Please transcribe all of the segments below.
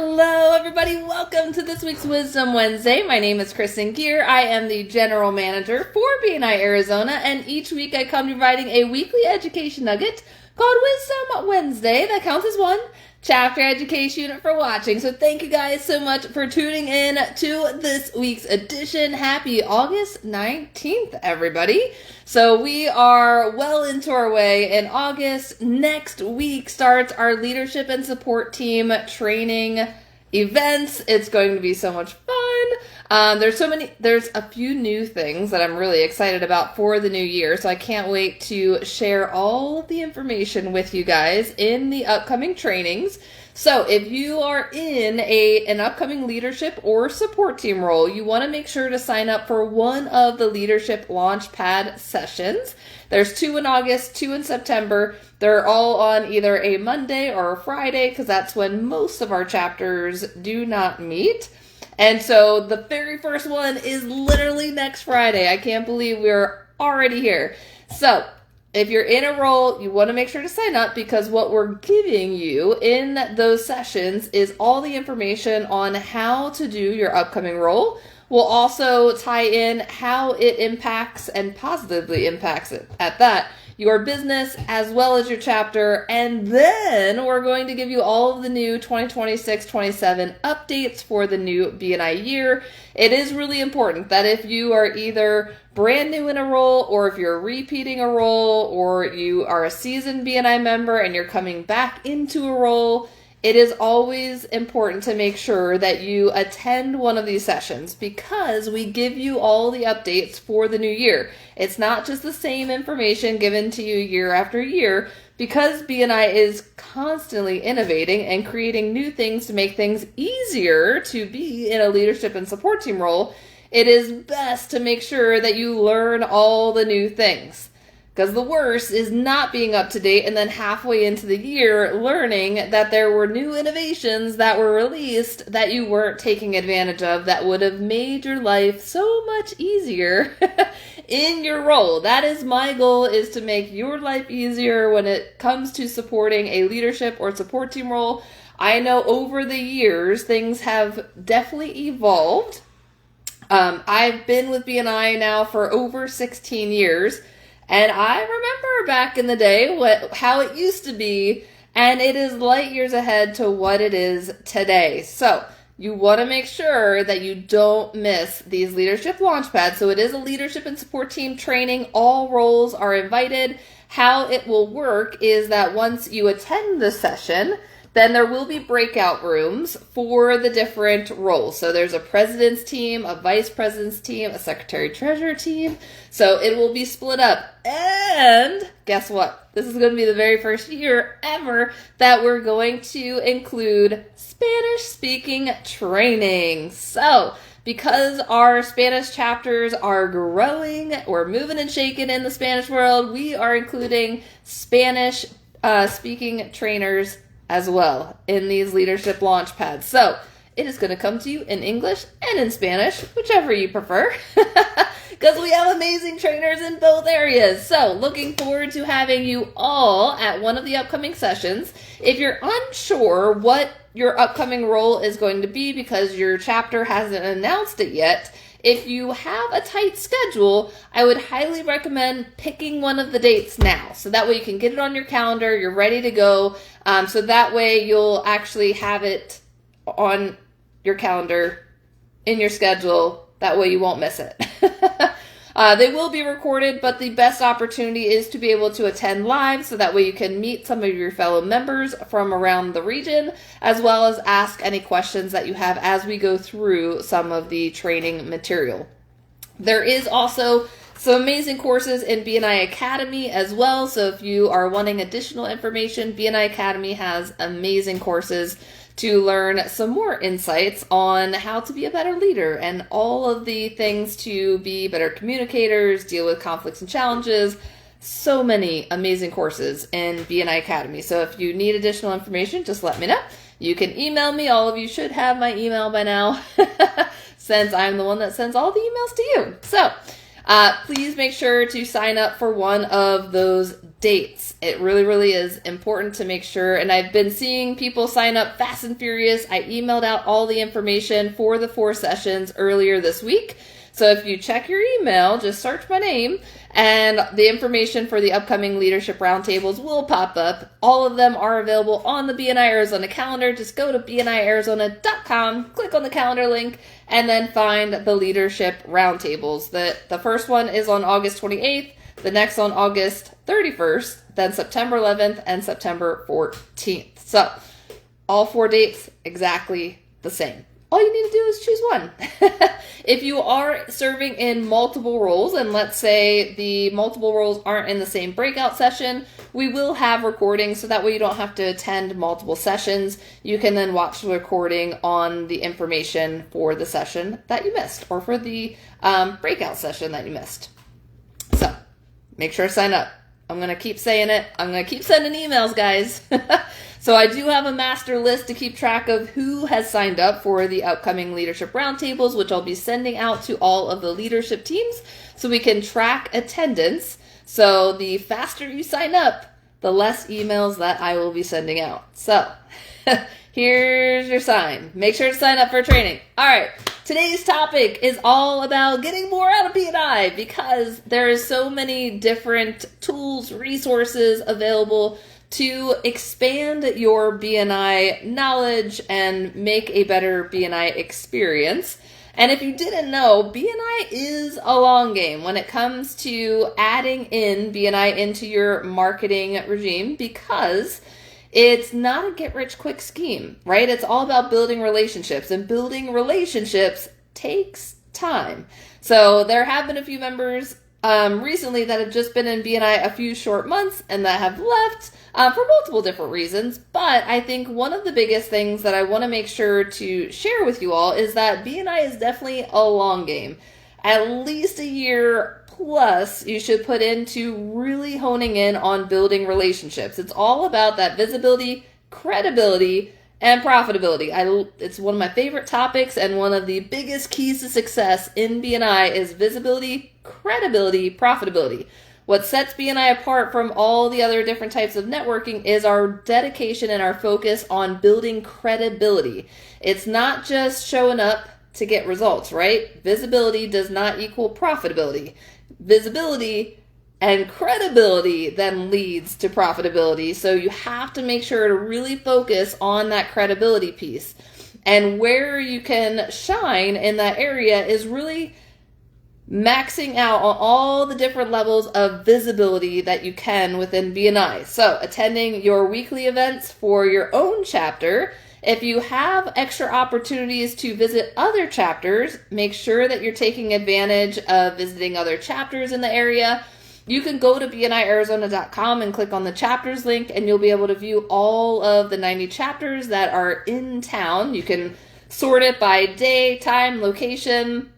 Hello, everybody. Welcome to this week's Wisdom Wednesday. My name is Kristen Gear. I am the General Manager for BNI Arizona, and each week I come providing a weekly education nugget called Wisdom Wednesday that counts as one chapter education unit for watching. So thank you guys so much for tuning in to this week's edition. Happy August 19th, everybody. So we are well into our way in August. Next week starts our leadership and support team training events. It's going to be so much fun. There's a few new things that I'm really excited about for the new year. So I can't wait to share all of the information with you guys in the upcoming trainings. So if you are in an upcoming leadership or support team role, you want to make sure to sign up for one of the leadership launchpad sessions. There's 2 in August, 2 in September. They're all on either a Monday or a Friday because that's when most of our chapters do not meet. And so the very first one is literally next Friday. I can't believe we're already here. So if you're in a role, you want to make sure to sign up because what we're giving you in those sessions is all the information on how to do your upcoming role. We'll also tie in how it impacts and positively impacts it at that, your business as well as your chapter. And then we're going to give you all of the new 2026-27 updates for the new BNI year. It is really important that if you are either brand new in a role or if you're repeating a role or you are a seasoned BNI member and you're coming back into a role, it is always important to make sure that you attend one of these sessions because we give you all the updates for the new year. It's not just the same information given to you year after year because BNI is constantly innovating and creating new things to make things easier to be in a leadership and support team role. It is best to make sure that you learn all the new things. Because the worst is not being up to date and then halfway into the year learning that there were new innovations that were released that you weren't taking advantage of that would have made your life so much easier in your role. That is my goal, is to make your life easier when it comes to supporting a leadership or support team role. I know over the years things have definitely evolved. I've been with BNI now for over 16 years. And I remember back in the day how it used to be, and it is light years ahead to what it is today. So you want to make sure that you don't miss these leadership launchpads. So it is a leadership and support team training. All roles are invited. How it will work is that once you attend the session, then there will be breakout rooms for the different roles. So there's a president's team, a vice president's team, a secretary-treasurer team. So it will be split up. And guess what? This is going to be the very first year ever that we're going to include Spanish-speaking training. So because our Spanish chapters are growing, we're moving and shaking in the Spanish world, we are including Spanish speaking trainers as well in these leadership launch pads. So it is going to come to you in English and in Spanish, whichever you prefer, because we have amazing trainers in both areas. So looking forward to having you all at one of the upcoming sessions. If you're unsure what your upcoming role is going to be because your chapter hasn't announced it yet, if you have a tight schedule, I would highly recommend picking one of the dates now. So that way you can get it on your calendar, you're ready to go. So that way you'll actually have it on your calendar, in your schedule. That way you won't miss it. They will be recorded, but the best opportunity is to be able to attend live so that way you can meet some of your fellow members from around the region, as well as ask any questions that you have as we go through some of the training material. There is also some amazing courses in BNI Academy as well. So if you are wanting additional information, BNI Academy has amazing courses to learn some more insights on how to be a better leader and all of the things to be better communicators, deal with conflicts and challenges. So many amazing courses in BNI Academy. So if you need additional information, just let me know. You can email me. All of you should have my email by now since I'm the one that sends all the emails to you. So please make sure to sign up for one of those dates. It really, really is important to make sure. And I've been seeing people sign up fast and furious. I emailed out all the information for the 4 sessions earlier this week. So if you check your email, just search my name, and the information for the upcoming leadership roundtables will pop up. All of them are available on the BNI Arizona calendar. Just go to bniarizona.com, click on the calendar link, and then find the leadership roundtables. The first one is on August 28th, the next on August 31st, then September 11th, and September 14th. So all 4 dates exactly the same. All you need to do is choose one. If you are serving in multiple roles, and let's say the multiple roles aren't in the same breakout session, we will have recordings so that way you don't have to attend multiple sessions. You can then watch the recording on the information for the session that you missed or for the breakout session that you missed. So make sure to sign up. I'm going to keep saying it. I'm going to keep sending emails, guys. So I do have a master list to keep track of who has signed up for the upcoming leadership roundtables, which I'll be sending out to all of the leadership teams so we can track attendance. So the faster you sign up, the less emails that I will be sending out. So here's your sign. Make sure to sign up for training. All right. Today's topic is all about getting more out of BNI because there is so many different tools, resources available to expand your BNI knowledge and make a better BNI experience. And if you didn't know, BNI is a long game when it comes to adding in BNI into your marketing regime because it's not a get-rich-quick scheme, right? It's all about building relationships, and building relationships takes time. So there have been a few members recently that have just been in BNI a few short months and that have left for multiple different reasons. But I think one of the biggest things that I want to make sure to share with you all is that BNI is definitely a long game. At least a year plus you should put into really honing in on building relationships. It's all about that visibility, credibility, and profitability. It's one of my favorite topics, and one of the biggest keys to success in BNI is visibility, credibility, profitability. What sets BNI apart from all the other different types of networking is our dedication and our focus on building credibility. It's not just showing up to get results, right? Visibility does not equal profitability. Visibility and credibility then leads to profitability. So you have to make sure to really focus on that credibility piece. And where you can shine in that area is really maxing out on all the different levels of visibility that you can within BNI. So attending your weekly events for your own chapter. If you have extra opportunities to visit other chapters, make sure that you're taking advantage of visiting other chapters in the area. You can go to bniarizona.com and click on the chapters link, and you'll be able to view all of the 90 chapters that are in town. You can sort it by day, time, location,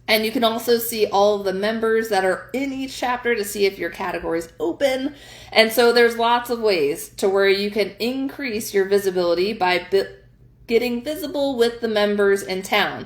and you can also see all of the members that are in each chapter to see if your category is open. And so there's lots of ways to where you can increase your visibility by getting visible with the members in town.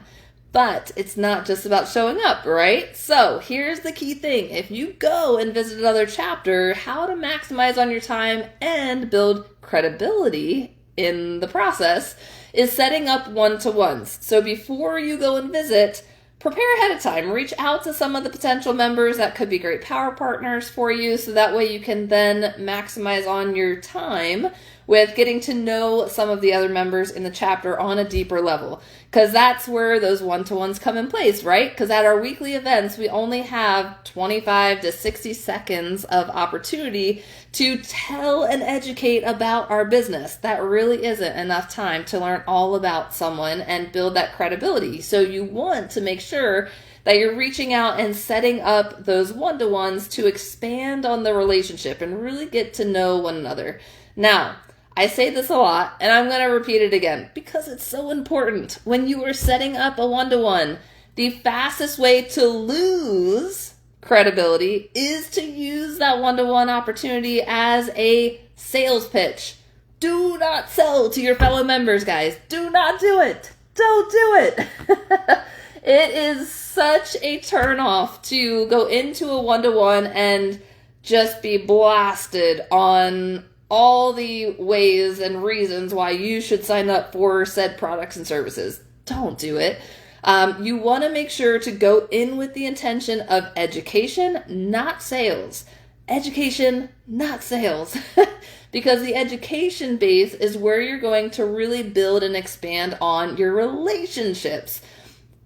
But it's not just about showing up, right? So here's the key thing. If you go and visit another chapter, how to maximize on your time and build credibility in the process is setting up one-to-ones. So before you go and visit, prepare ahead of time. Reach out to some of the potential members that could be great power partners for you, so that way you can then maximize on your time with getting to know some of the other members in the chapter on a deeper level. Because that's where those one-to-ones come in place, right? Because at our weekly events, we only have 25 to 60 seconds of opportunity to tell and educate about our business. That really isn't enough time to learn all about someone and build that credibility. So you want to make sure that you're reaching out and setting up those one-to-ones to expand on the relationship and really get to know one another. Now, I say this a lot, and I'm going to repeat it again because it's so important. When you are setting up a one-to-one, the fastest way to lose credibility is to use that one-to-one opportunity as a sales pitch. Do not sell to your fellow members, guys. Do not do it. Don't do it. It is such a turnoff to go into a one-to-one and just be blasted on all the ways and reasons why you should sign up for said products and services. Don't do it. You want to make sure to go in with the intention of education, not sales. Education, not sales. Because the education base is where you're going to really build and expand on your relationships.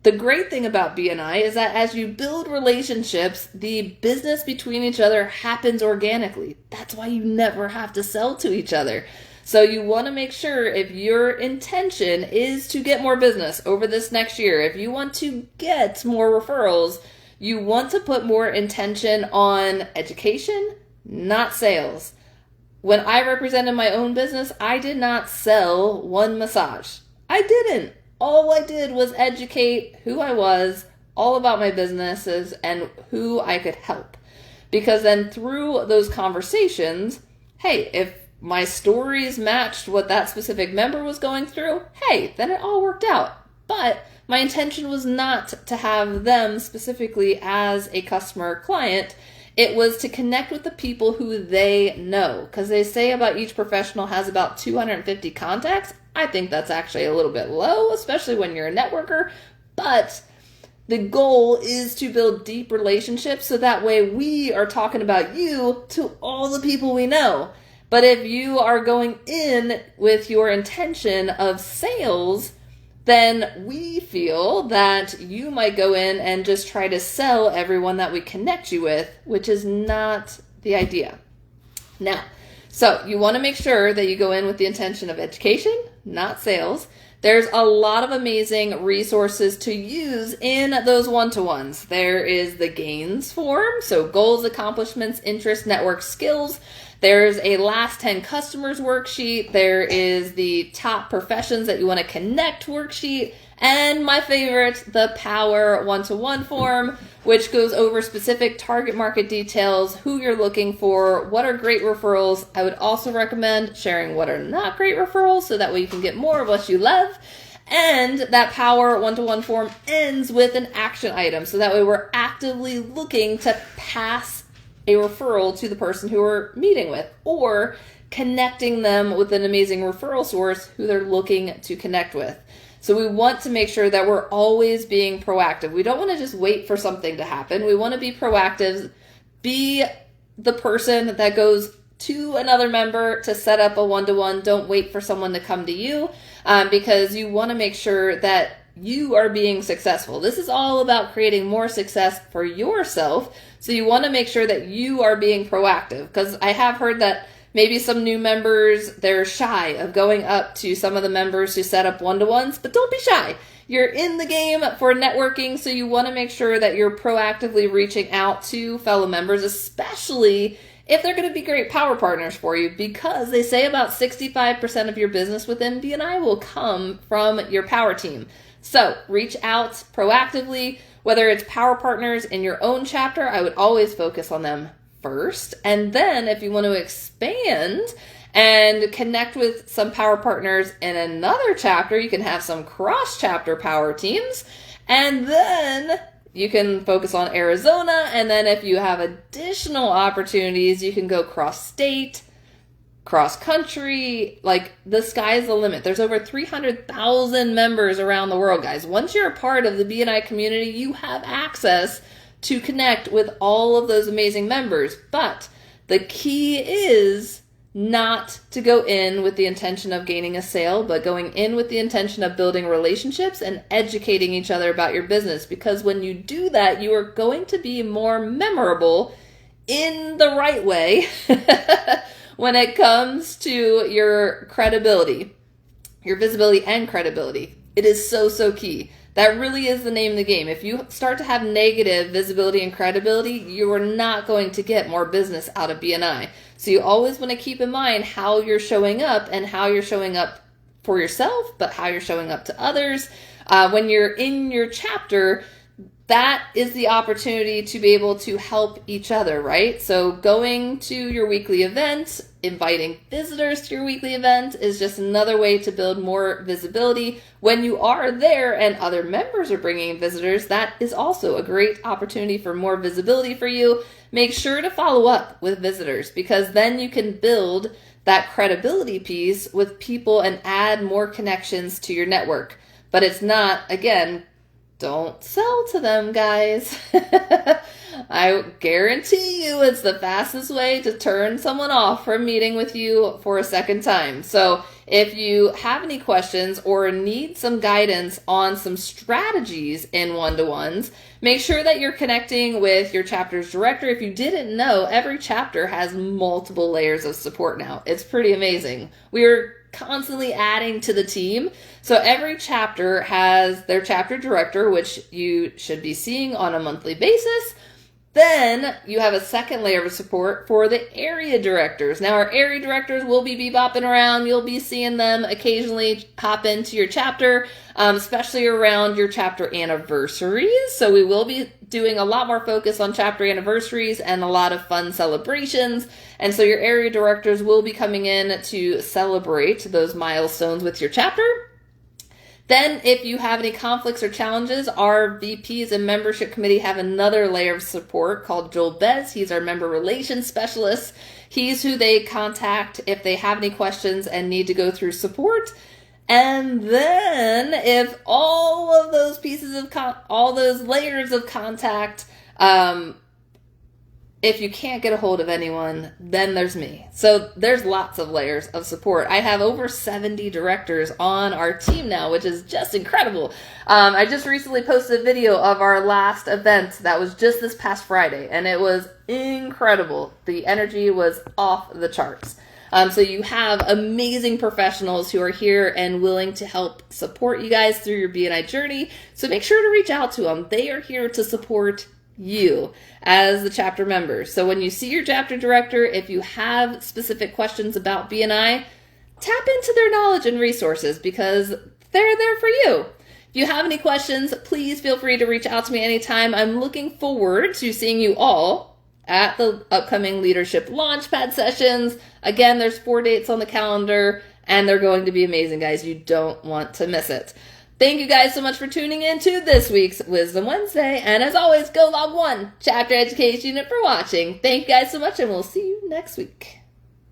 The great thing about BNI is that as you build relationships, the business between each other happens organically. That's why you never have to sell to each other. So you want to make sure, if your intention is to get more business over this next year, if you want to get more referrals, you want to put more intention on education, not sales. When I represented my own business, I did not sell one massage. I didn't. All I did was educate who I was, all about my businesses, and who I could help. Because then through those conversations, hey, if my stories matched what that specific member was going through, hey, then it all worked out. But my intention was not to have them specifically as a customer or client. It was to connect with the people who they know. Because they say about each professional has about 250 contacts. I think that's actually a little bit low, especially when you're a networker. But the goal is to build deep relationships so that way we are talking about you to all the people we know. But if you are going in with your intention of sales, then we feel that you might go in and just try to sell everyone that we connect you with, which is not the idea. Now, so you want to make sure that you go in with the intention of education, not sales. There's a lot of amazing resources to use in those one-to-ones. There is the gains form, so goals, accomplishments, interests, network, skills. There's a last 10 customers worksheet. There is the top professions that you want to connect worksheet. And my favorite, the power one-to-one form, which goes over specific target market details, who you're looking for, what are great referrals. I would also recommend sharing what are not great referrals so that way you can get more of what you love. And that power one-to-one form ends with an action item. So that way we're actively looking to pass a referral to the person who we're meeting with, or connecting them with an amazing referral source who they're looking to connect with. So we want to make sure that we're always being proactive. We don't want to just wait for something to happen. We want to be proactive, be the person that goes to another member to set up a one-to-one. Don't wait for someone to come to you, because you want to make sure that you are being successful. This is all about creating more success for yourself. So you want to make sure that you are being proactive, because I have heard that maybe some new members, they're shy of going up to some of the members who set up one-to-ones, but don't be shy. You're in the game for networking, so you want to make sure that you're proactively reaching out to fellow members, especially if they're going to be great power partners for you, because they say about 65% of your business within BNI will come from your power team. So reach out proactively, whether it's power partners in your own chapter. I would always focus on them first. And then if you want to expand and connect with some power partners in another chapter, you can have some cross-chapter power teams. And then you can focus on Arizona. And then if you have additional opportunities, you can go cross-state, cross-country. Like, the sky's the limit. There's over 300,000 members around the world, guys. Once you're a part of the BNI community, you have access to connect with all of those amazing members. But the key is not to go in with the intention of gaining a sale, but going in with the intention of building relationships and educating each other about your business. Because when you do that, you are going to be more memorable in the right way when it comes to your credibility, your visibility and credibility. It is so, so key. That really is the name of the game. If you start to have negative visibility and credibility, you are not going to get more business out of BNI. So you always want to keep in mind how you're showing up, and how you're showing up for yourself, but how you're showing up to others. When you're in your chapter, that is the opportunity to be able to help each other, right? So going to your weekly event inviting visitors to your weekly event is just another way to build more visibility. When you are there and other members are bringing visitors, that is also a great opportunity for more visibility for you. Make sure to follow up with visitors, because then you can build that credibility piece with people and add more connections to your network. But it's not, again, don't sell to them, guys. I guarantee you it's the fastest way to turn someone off from meeting with you for a second time. So if you have any questions or need some guidance on some strategies in one-to-ones, make sure that you're connecting with your chapter's director. If you didn't know, every chapter has multiple layers of support now. It's pretty amazing. We're constantly adding to the team. So every chapter has their chapter director, which you should be seeing on a monthly basis. Then you have a second layer of support for the area directors. Now our area directors will be bebopping around. You'll be seeing them occasionally hop into your chapter, especially around your chapter anniversaries. So we will be doing a lot more focus on chapter anniversaries and a lot of fun celebrations. And so your area directors will be coming in to celebrate those milestones with your chapter. Then if you have any conflicts or challenges, our VPs and membership committee have another layer of support called Joel Bez. He's our member relations specialist. He's who they contact if they have any questions and need to go through support. And then if all of those pieces of, all those layers of contact, if you can't get a hold of anyone, then there's me. So there's lots of layers of support. I have over 70 directors on our team now, which is just incredible. I just recently posted a video of our last event that was just this past Friday, and it was incredible. The energy was off the charts. So you have amazing professionals who are here and willing to help support you guys through your BNI journey. So make sure to reach out to them. They are here to support you as the chapter members. So when you see your chapter director, if you have specific questions about BNI, tap into their knowledge and resources, because they're there for you. If you have any questions, please feel free to reach out to me anytime. I'm looking forward to seeing you all at the upcoming Leadership Launchpad sessions. Again, there's 4 dates on the calendar, and they're going to be amazing, guys. You don't want to miss it. Thank you guys so much for tuning in to this week's Wisdom Wednesday. And as always, go Log 1 Chapter Education Unit for watching. Thank you guys so much, and we'll see you next week.